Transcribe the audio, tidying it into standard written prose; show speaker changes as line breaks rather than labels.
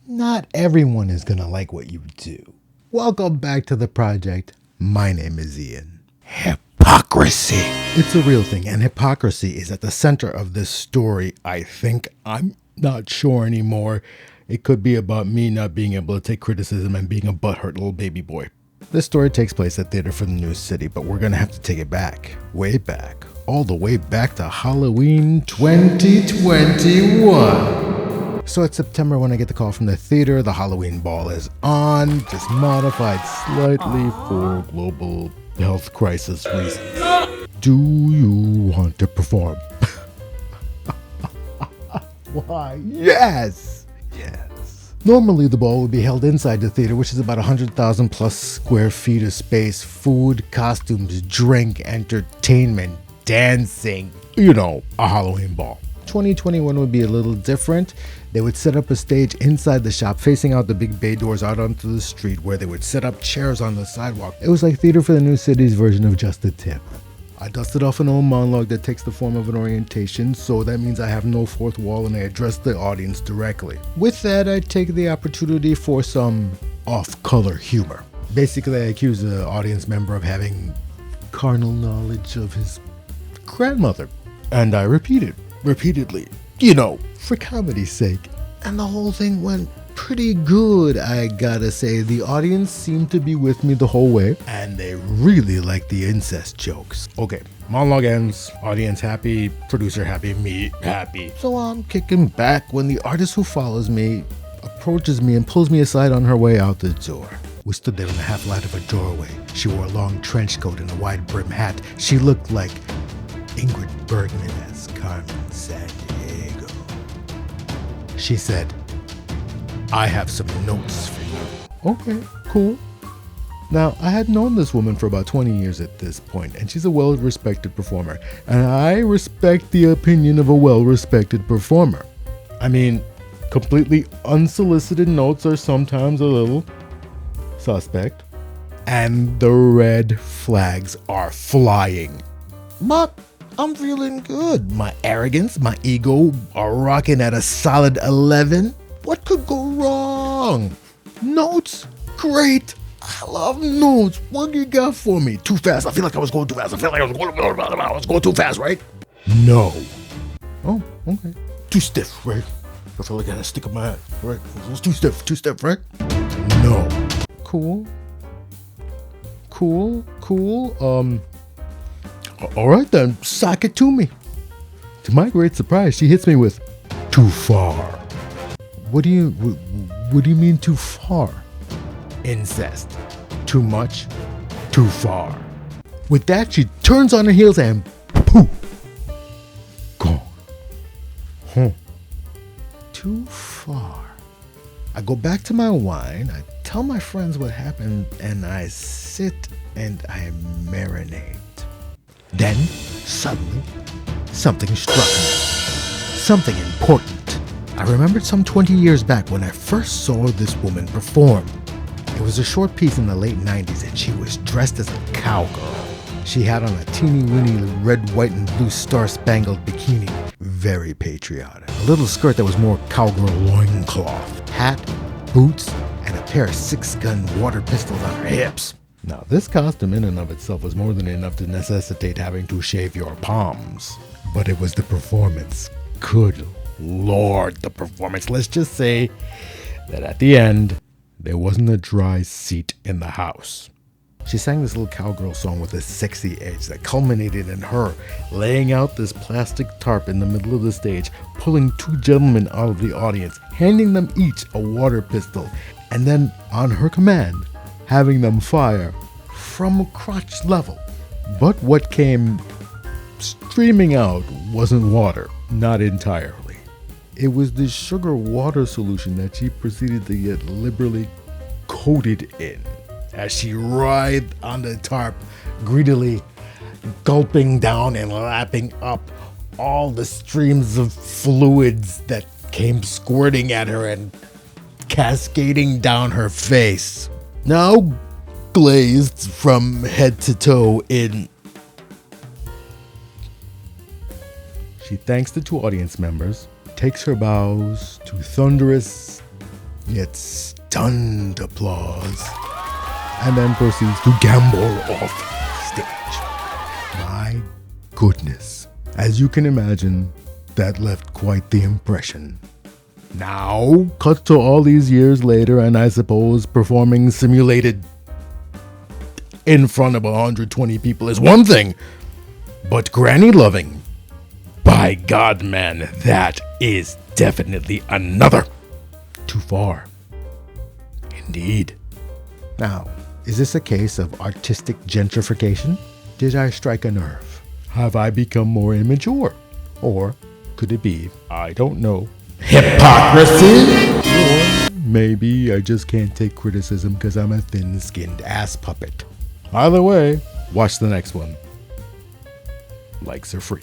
not everyone is gonna like what you do. Welcome back to the project. My name is Ian. Hypocrisy. It's a real thing, and hypocrisy is at the center of this story, I think. I'm not sure anymore. It could be about me not being able to take criticism and being a butthurt little baby boy. This story takes place at Theater for the New City, but we're gonna have to take it back. Way back. All the way back to Halloween 2021. So it's September when I get the call from the theater. The Halloween ball is on, just modified slightly for global health crisis reasons. Do you want to perform? Why? Yes! Yes. Normally the ball would be held inside the theater, which is about 100,000 plus square feet of space. Food, costumes, drink, entertainment, dancing. You know, a Halloween ball. 2021 would be a little different. They would set up a stage inside the shop facing out the big bay doors out onto the street where they would set up chairs on the sidewalk. It was like Theater for the New City's version of Just a Tip. I dusted off an old monologue that takes the form of an orientation, so that means I have no fourth wall and I address the audience directly. With that, I take the opportunity for some off-color humor. Basically, I accuse the audience member of having carnal knowledge of his grandmother, and I repeat it repeatedly, you know, for comedy's sake. And the whole thing went pretty good, I gotta say. The audience seemed to be with me the whole way, and they really liked the incest jokes. Okay, monologue ends, audience happy, producer happy, me happy. So I'm kicking back when the artist who follows me approaches me and pulls me aside on her way out the door. We stood there in the half light of a doorway. She wore a long trench coat and a wide brim hat. She looked like Ingrid Bergman as Carmen Sandiego. She said, "I have some notes for you." Okay, cool. Now, I had known this woman for about 20 years at this point, and she's a well-respected performer. And I respect the opinion of a well-respected performer. I mean, completely unsolicited notes are sometimes a little suspect. And the red flags are flying. But I'm feeling good. My arrogance, my ego are rocking at a solid 11. What could go wrong? Notes? Great. I love notes. What do you got for me? Too fast. I feel like I was going too fast. I feel like I was going too fast, right? No. Oh, okay. Too stiff, right? I feel like I had a stick in my head, right? It was too stiff, right? No. Cool. All right then, sock it to me. To my great surprise, she hits me with, "Too far." What do you mean too far? Incest. Too much, too far. With that, she turns on her heels and poof, gone. Too far. I go back to my wine, I tell my friends what happened, and I sit and I marinate. Then, suddenly, something struck me. Something important. I remembered some 20 years back when I first saw this woman perform. It was a short piece in the late 90s and she was dressed as a cowgirl. She had on a teeny-weeny red, white, and blue star-spangled bikini. Very patriotic. A little skirt that was more cowgirl loincloth. Hat, boots, and a pair of 6-gun water pistols on her hips. Now, this costume in and of itself was more than enough to necessitate having to shave your palms. But it was the performance. Good Lord, the performance. Let's just say that at the end, there wasn't a dry seat in the house. She sang this little cowgirl song with a sexy edge that culminated in her laying out this plastic tarp in the middle of the stage, pulling 2 gentlemen out of the audience, handing them each a water pistol, and then, on her command, having them fire from crotch level. But what came streaming out wasn't water, not entirely. It was the sugar water solution that she proceeded to get liberally coated in as she writhed on the tarp, greedily gulping down and lapping up all the streams of fluids that came squirting at her and cascading down her face. Now glazed from head to toe in. She thanks the 2 audience members, takes her bows to thunderous yet stunned applause, and then proceeds to gamble off stage. My goodness. As you can imagine, that left quite the impression. Now, cut to all these years later, and I suppose performing simulated in front of 120 people is one thing, but granny loving, by God, man, that is definitely another. Too far. Indeed. Now, is this a case of artistic gentrification? Did I strike a nerve? Have I become more immature? Or could it be, I don't know, hypocrisy? Or maybe I just can't take criticism because I'm a thin-skinned ass puppet. Either way, watch the next one. Likes are free.